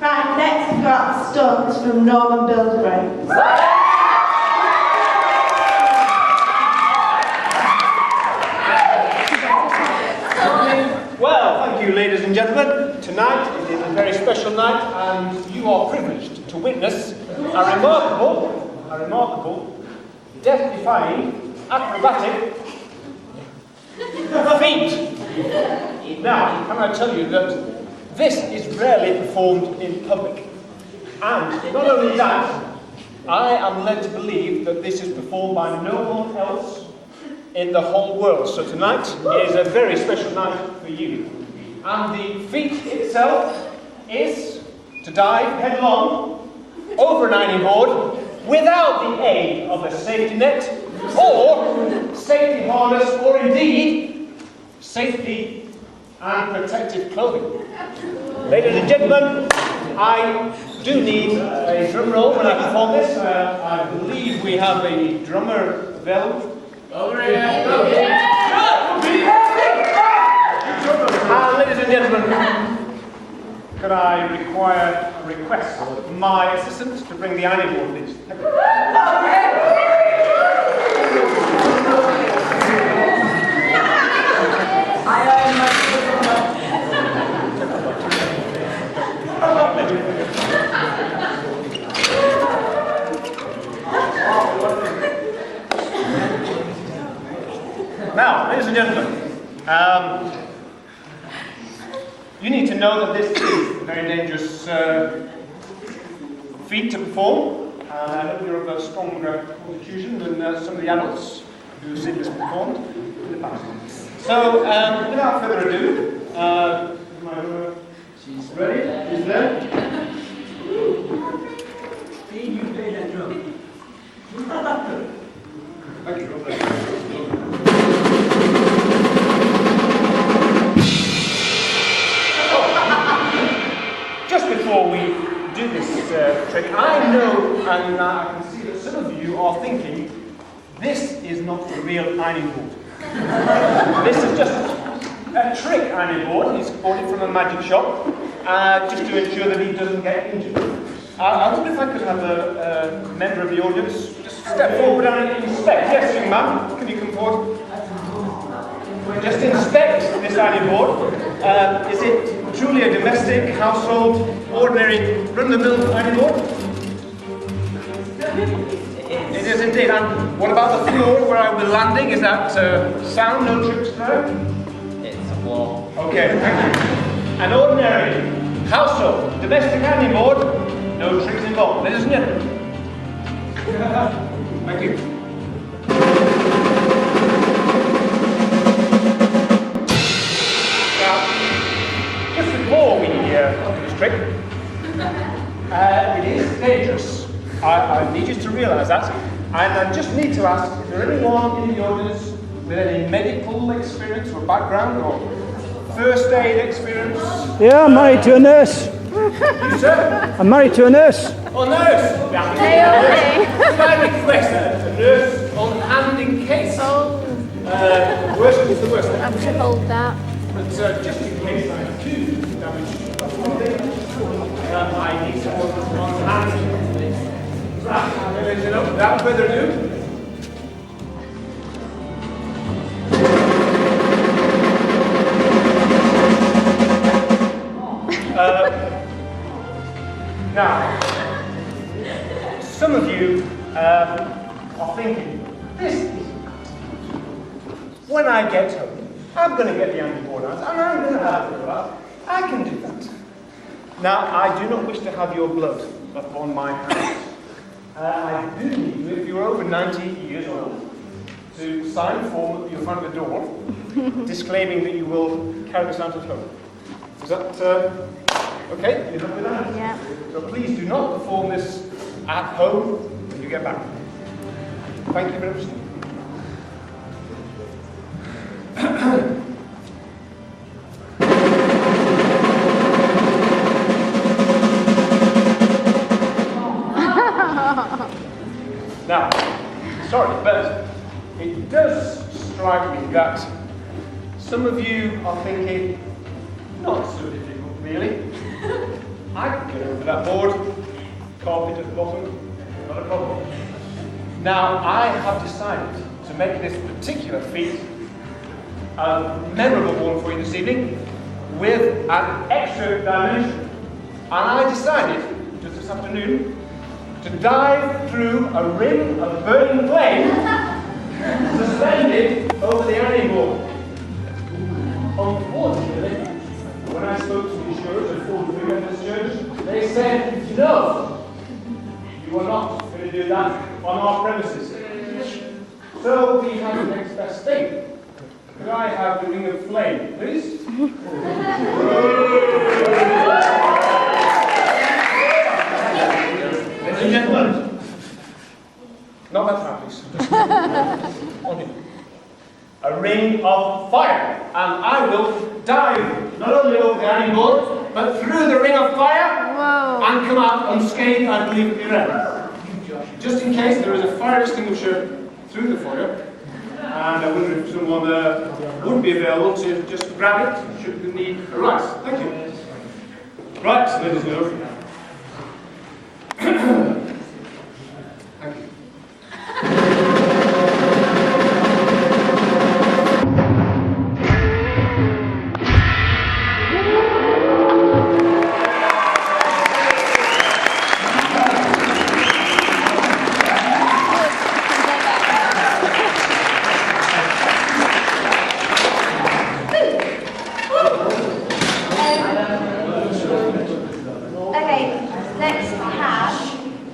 Right, next we've got Stunts from Norman Bilderberg. Well, thank you, ladies and gentlemen. Tonight it is a very special night, and you are privileged to witness a remarkable, death-defying, acrobatic feat. Now, can I tell you that this is rarely performed in public, and not only that, I am led to believe that this is performed by no one else in the whole world. So tonight is a very special night for you. And the feat itself is to dive headlong over an ironing board without the aid of a safety net or safety harness or indeed safety and protective clothing. Ladies and gentlemen, I do need a drum roll when I perform this. I believe we have a drummer available. Over here. Ladies and gentlemen, could I request my assistant to bring the ironing board, please? Now, ladies and gentlemen, you need to know that this is a very dangerous feat to perform. I hope you're of a stronger constitution than some of the adults who've seen this performed in the past. So, without further ado, she's ready. She's there. You play that drum. Thank you. Just before we do this trick, I know and I can see that some of you are thinking, this is not the real ironing board. This is just a trick ironing board. He's bought it from a magic shop just to ensure that he doesn't get injured. I wonder if I could have a member of the audience just step forward and inspect. Yes, young man, can you come forward? Just inspect this ironing board. Is it truly a domestic, household, ordinary, run-of-the-mill ironing board? It is indeed. And what about the floor where I'll be landing? Is that sound? No tricks there? It's a wall. Okay, thank you. An ordinary, household, domestic ironing board, no tricks involved. Ladies and gentlemen. Thank you. Before we do this trick, it is dangerous. I need you to realise that. And I just need to ask, is there anyone in the audience with any medical experience or background or first aid experience? Yeah, I'm married to a nurse. You, sir? I'm married to a nurse. Oh, nurse? Can I request a nurse on hand in case? Worst is the worst. I'm to hold that. But just in case I do damage I need someone on hand. Right, without further ado. Now, some of you are thinking, this is when I get home, I'm going to get the ironing board out and I'm going to have it out. I can do that. Now, I do not wish to have your blood upon my hands. I do need you, if you're over 90 years old, to sign a form that you'll find at the door, disclaiming that you will carry this out at home. Is that okay? You're happy with that? Yeah. So please do not perform this at home when you get back. Thank you very much. Now, sorry, but it does strike me that some of you are thinking, not so difficult really. I can get over that board. Carpet at the bottom, not a problem. Now, I have decided to make this particular feat a memorable one for you this evening with an extra dimension. And I decided, just this afternoon, to dive through a ring of burning flame suspended over the ironing board. Unfortunately, when I spoke to the insurers at Ford Free Methodist Church, they said, no, you are not going to do that on our premises. So we have the next best thing. Could I have the ring of flame, please? Ladies and gentlemen, not that time, please. On here. A ring of fire, and I will dive not only over the ironing board, but through the ring of fire, and come out unscathed, I believe, at the end. Just in case there is a fire extinguisher through the fire, and I wonder if someone would be available to just grab it should the need arise. Thank you. Right, ladies and gentlemen. Thank you. Okay, next we have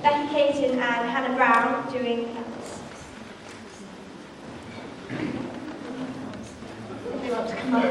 Becky Caton and Hannah Brown doing if they want to come up.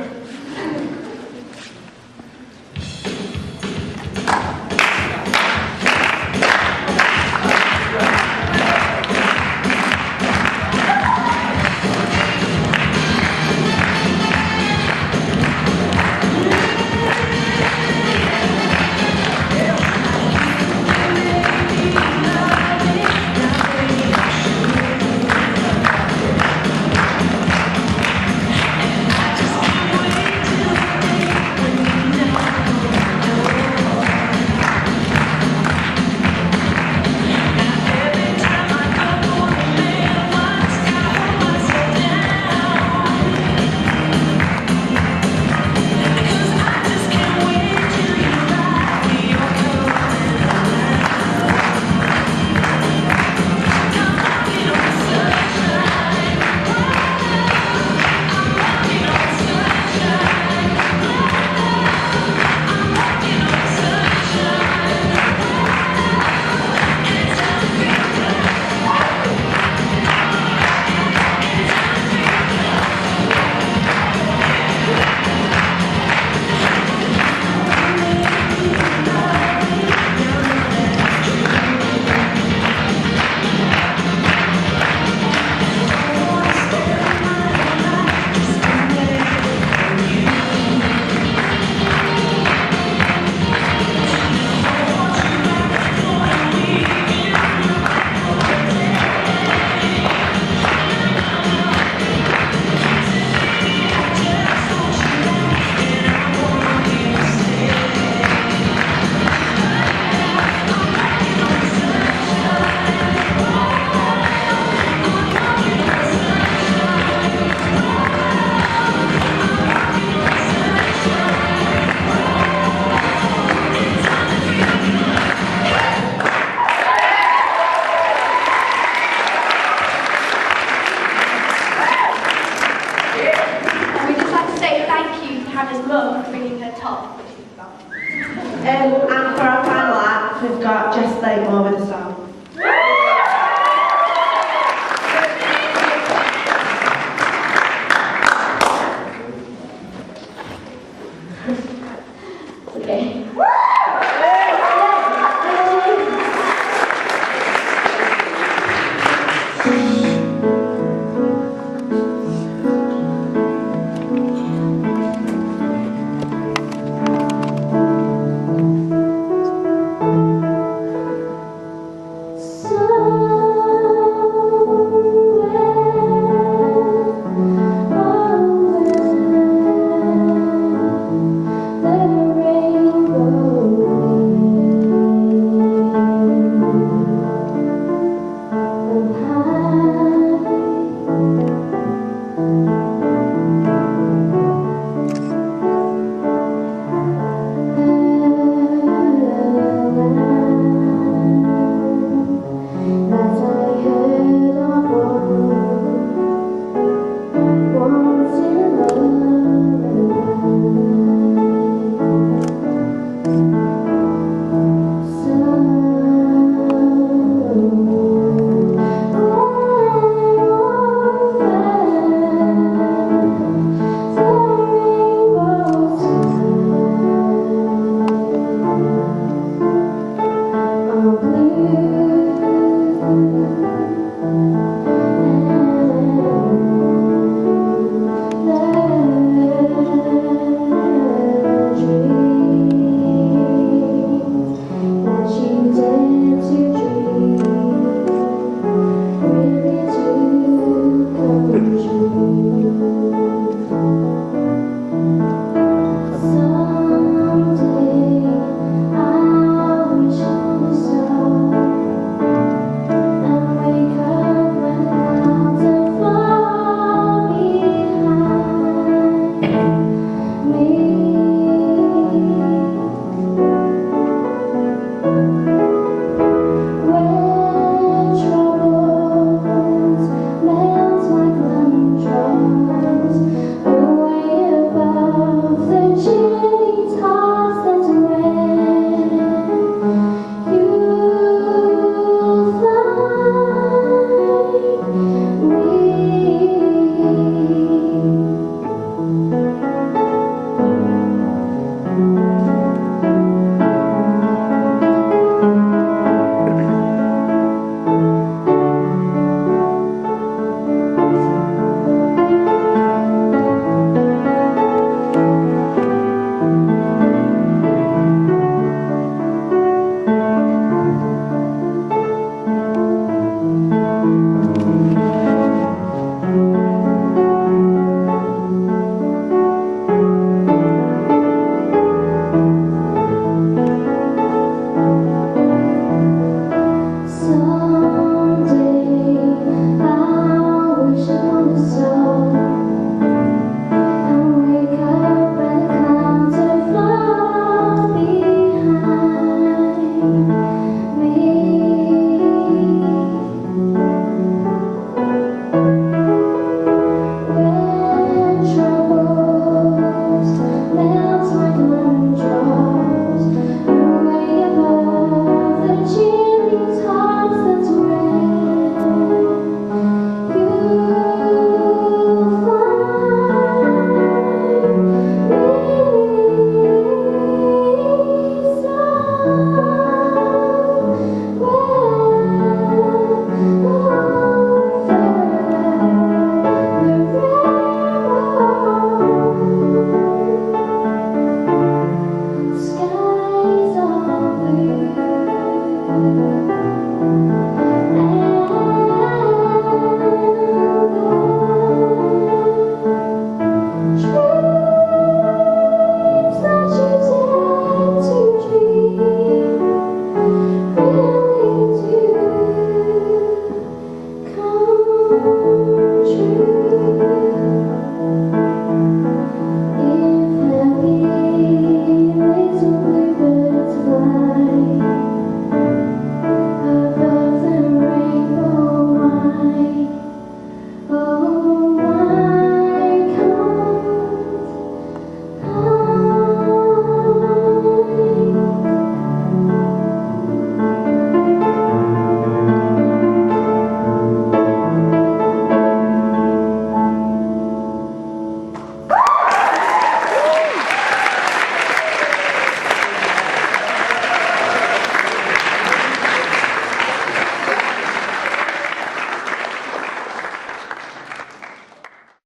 Hannah's mum for bringing her top, which is fun. And for our final act, we've got Jess Blakemore with a song.